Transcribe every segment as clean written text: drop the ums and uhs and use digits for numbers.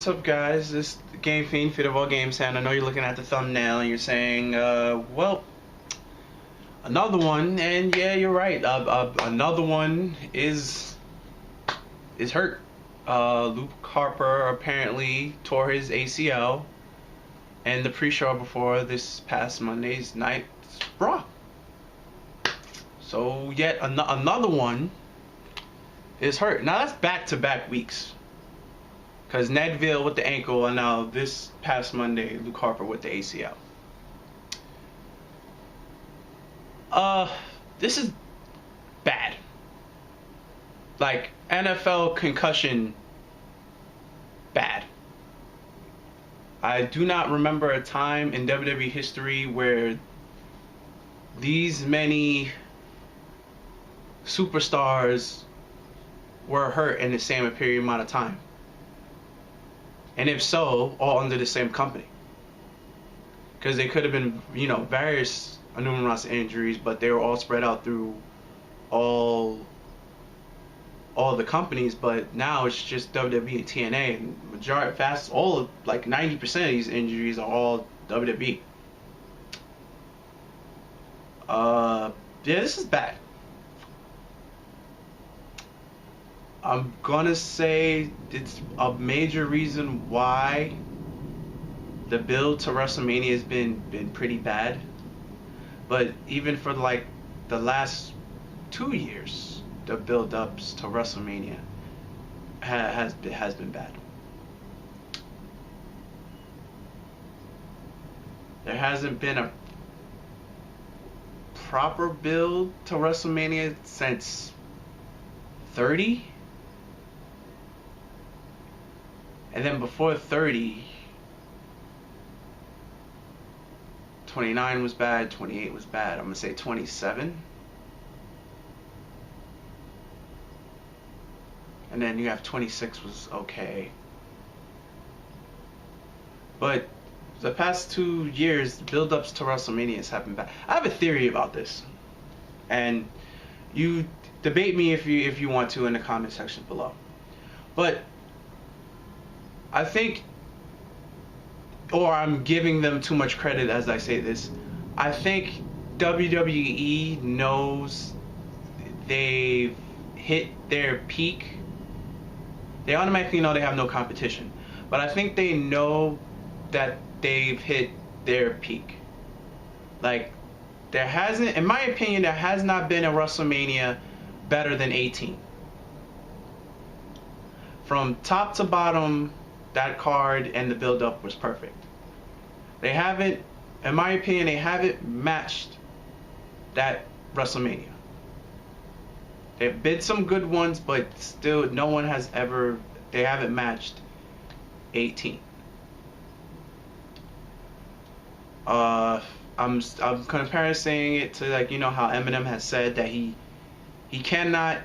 What's up, guys? This is Game Fiend, Fit of All Games, and I know you're looking at the thumbnail and you're saying, well, another one, and yeah, you're right. Another one is hurt. Luke Harper apparently tore his ACL in the pre-show before this past Monday's night's Raw. So yet another one is hurt. Now that's back-to-back weeks. Because Nedville with the ankle, and now this past Monday, Luke Harper with the ACL. This is bad. Like, NFL concussion bad. I do not remember a time in WWE history where these many superstars were hurt in the same period amount of time. And if so, all under the same company. Because they could have been, various numerous injuries, but they were all spread out through all the companies. But now it's just WWE and TNA, and like 90% of these injuries are all WWE. Yeah, this is bad. I'm gonna say it's a major reason why the build to WrestleMania has been pretty bad. But even for like the last 2 years, the build-ups to WrestleMania has been bad. There hasn't been a proper build to WrestleMania since 30. And then before 30, 29 was bad, 28 was bad. I'm going to say 27. And then you have 26 was okay. But the past 2 years, the build-ups to WrestleManias have been bad. I have a theory about this. And you debate me if you want to in the comment section below. But I think, or I'm giving them too much credit as I say this, I think WWE knows they've hit their peak. They automatically know they have no competition. But I think they know that they've hit their peak. Like, there hasn't, in my opinion, there has not been a WrestleMania better than 18. From top to bottom, that card and the build-up was perfect. They haven't, in my opinion, they haven't matched that WrestleMania. There've been some good ones, but still, no one has ever, they haven't matched 18. I'm comparing it to, like, how Eminem has said that he cannot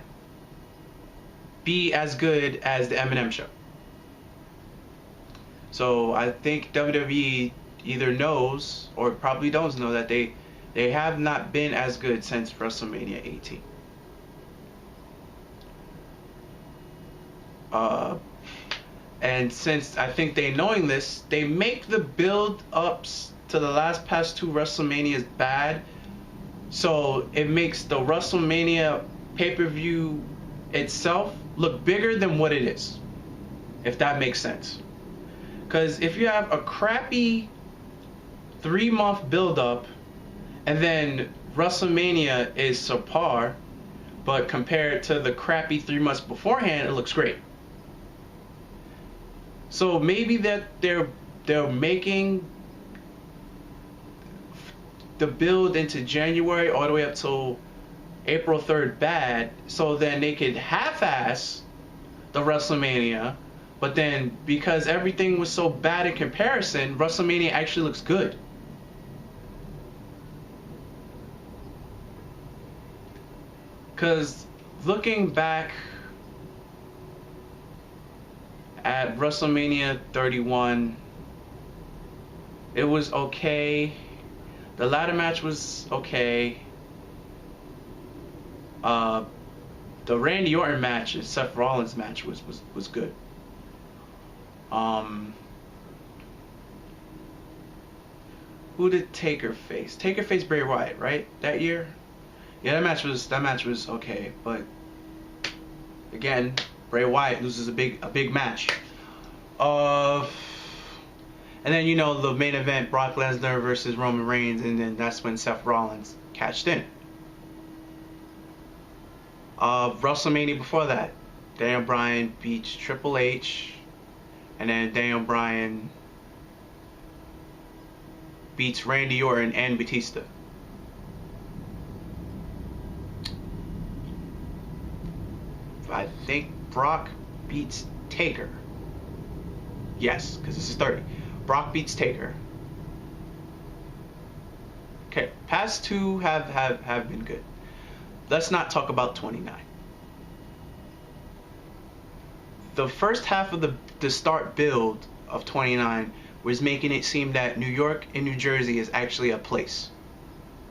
be as good as the Eminem show. So I think WWE either knows or probably don't know that they have not been as good since WrestleMania 18. And since I think they knowing this, they make the build-ups to the past 2 WrestleManias bad. So it makes the WrestleMania pay-per-view itself look bigger than what it is. If that makes sense. Because if you have a crappy 3-month build-up and then WrestleMania is subpar, but compared to the crappy 3 months beforehand, it looks great. So maybe that they're making the build into January all the way up till April 3rd bad, so then they could half-ass the WrestleMania. But then, because everything was so bad in comparison, WrestleMania actually looks good. Because looking back at WrestleMania 31, it was okay. The ladder match was okay. The Randy Orton match and Seth Rollins match was good. Who did Taker face? Taker faced Bray Wyatt, right? That year? Yeah, that match was okay, but again, Bray Wyatt loses a big match. And then the main event, Brock Lesnar versus Roman Reigns, and then that's when Seth Rollins cashed in. WrestleMania before that, Daniel Bryan beats Triple H, and then Daniel Bryan beats Randy Orton and Batista. I think Brock beats Taker. Yes, because this is 30. Brock beats Taker. Okay, past two have been good. Let's not talk about 29. The first half of the start build of 29 was making it seem that New York and New Jersey is actually a place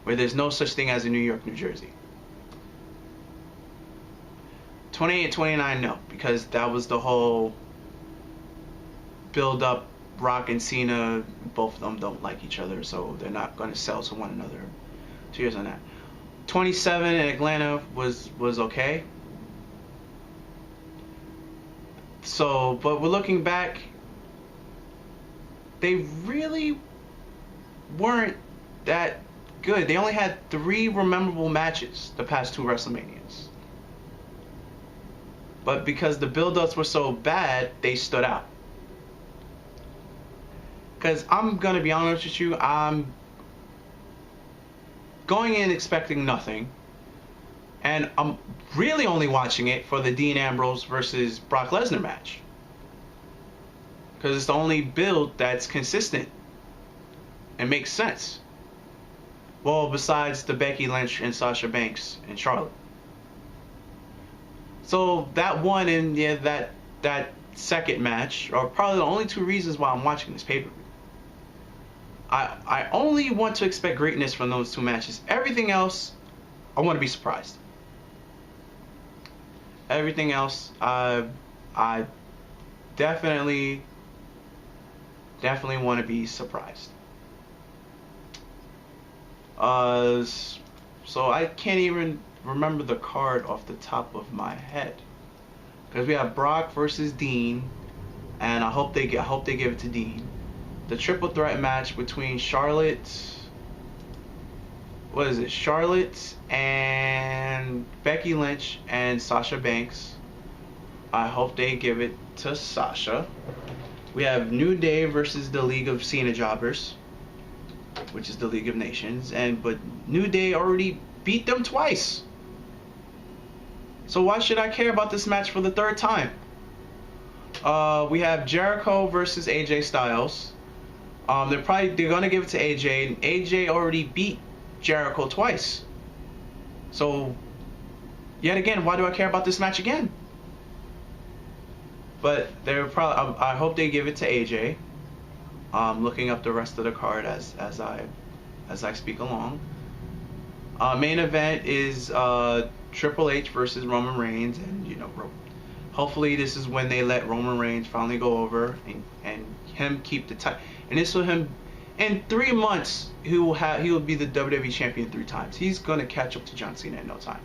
where there's no such thing as a New York, New Jersey. 28 and 29, no, because that was the whole build up. Rock and Cena, both of them don't like each other, so they're not going to sell to one another. 2 years on that. 27 in Atlanta was okay. So, but we're looking back, they really weren't that good. They only had 3 memorable matches the past 2 WrestleManias. But because the build-ups were so bad, they stood out. Because I'm going to be honest with you, I'm going in expecting nothing. And I'm really only watching it for the Dean Ambrose versus Brock Lesnar match. Because it's the only build that's consistent and makes sense. Well, besides the Becky Lynch and Sasha Banks and Charlotte. So that one and that second match are probably the only 2 reasons why I'm watching this pay-per-view. I only want to expect greatness from those 2 matches. Everything else, I want to be surprised. Everything else, I definitely want to be surprised. So I can't even remember the card off the top of my head, because we have Brock versus Dean, and I hope they give it to Dean. The triple threat match between Charlotte and Becky Lynch and Sasha Banks. I hope they give it to Sasha. We have New Day versus the League of Cena Jobbers, which is the League of Nations, but New Day already beat them twice. So why should I care about this match for the 3rd time? We have Jericho versus AJ Styles. They're gonna give it to AJ, and AJ already beat Jericho twice. So yet again, why do I care about this match again? But I hope they give it to AJ. Looking up the rest of the card as I speak along. Main event is Triple H versus Roman Reigns, and hopefully this is when they let Roman Reigns finally go over and him keep the title. And this will him in 3 months. He will be the WWE champion 3 times. He's gonna catch up to John Cena in no time.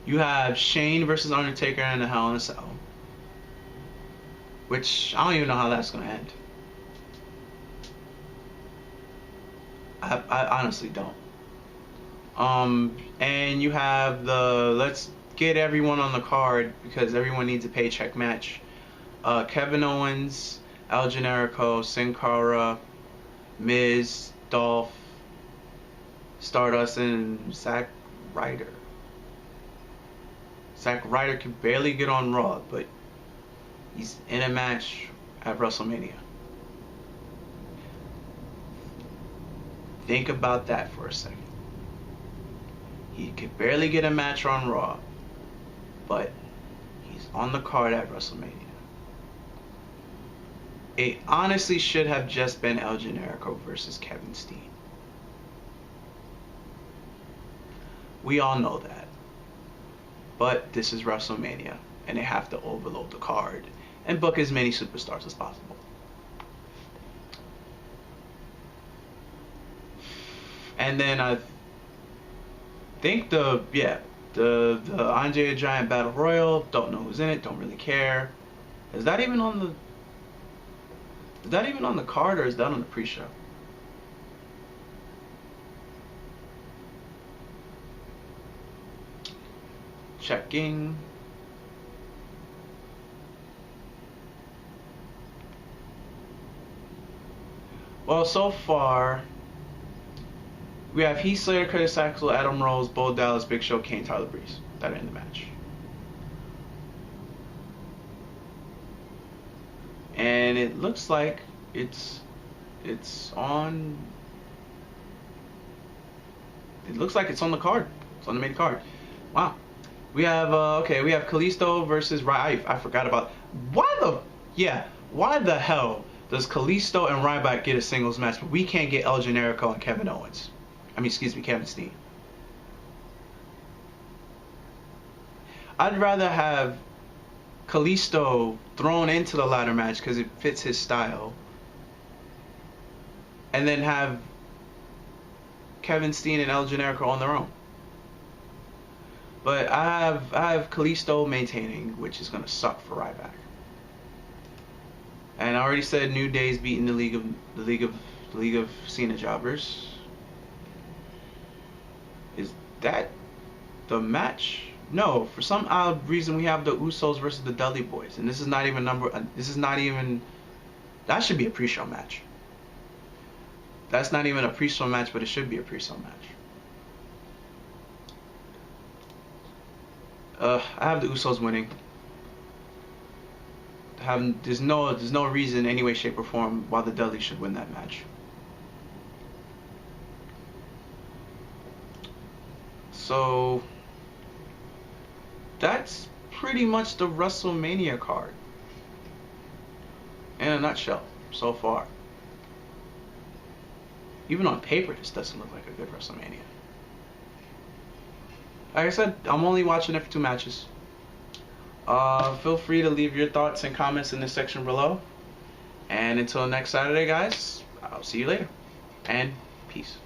You have Shane versus Undertaker in the Hell in a Cell, which I don't even know how that's gonna end. I honestly don't. And you have let's get everyone on the card because everyone needs a paycheck match. Kevin Owens, El Generico, Sin Cara, Miz, Dolph, Stardust, and Zack Ryder. Zack Ryder can barely get on Raw, but he's in a match at WrestleMania. Think about that for a second. He could barely get a match on Raw, but he's on the card at WrestleMania. It honestly should have just been El Generico versus Kevin Steen. We all know that. But this is WrestleMania, and they have to overload the card and book as many superstars as possible. And then I think the Andre the Giant Battle Royal, don't know who's in it, don't really care. Is that even on the card, or is that on the pre-show? Checking. Well, so far we have Heath Slater, Curtis Axel, Adam Rose, Bo Dallas, Big Show, Kane, Tyler Breeze that are in the match. And it looks like it's on. It looks like it's on the card. It's on the main card. Wow. We have we have Kalisto versus Ryback. I forgot about why the hell does Kalisto and Ryback get a singles match, but we can't get El Generico and Kevin Owens? Kevin Steen. I'd rather have Kalisto thrown into the ladder match because it fits his style, and then have Kevin Steen and El Generico on their own. But I have Kalisto maintaining, which is gonna suck for Ryback. And I already said New Day's beating the League of Cena Jobbers. Is that the match? No, for some odd reason we have the Usos versus the Dudley Boys, and this is not even that should be a pre-show match. That's not even a pre-show match, but it should be a pre-show match. I have the Usos winning. There's no reason, any way, shape, or form why the Dudleys should win that match. So that's pretty much the WrestleMania card in a nutshell so far. Even on paper, this doesn't look like a good WrestleMania. Like I said, I'm only watching it for 2 matches. Feel free to leave your thoughts and comments in the section below. And until next Saturday, guys, I'll see you later. And peace.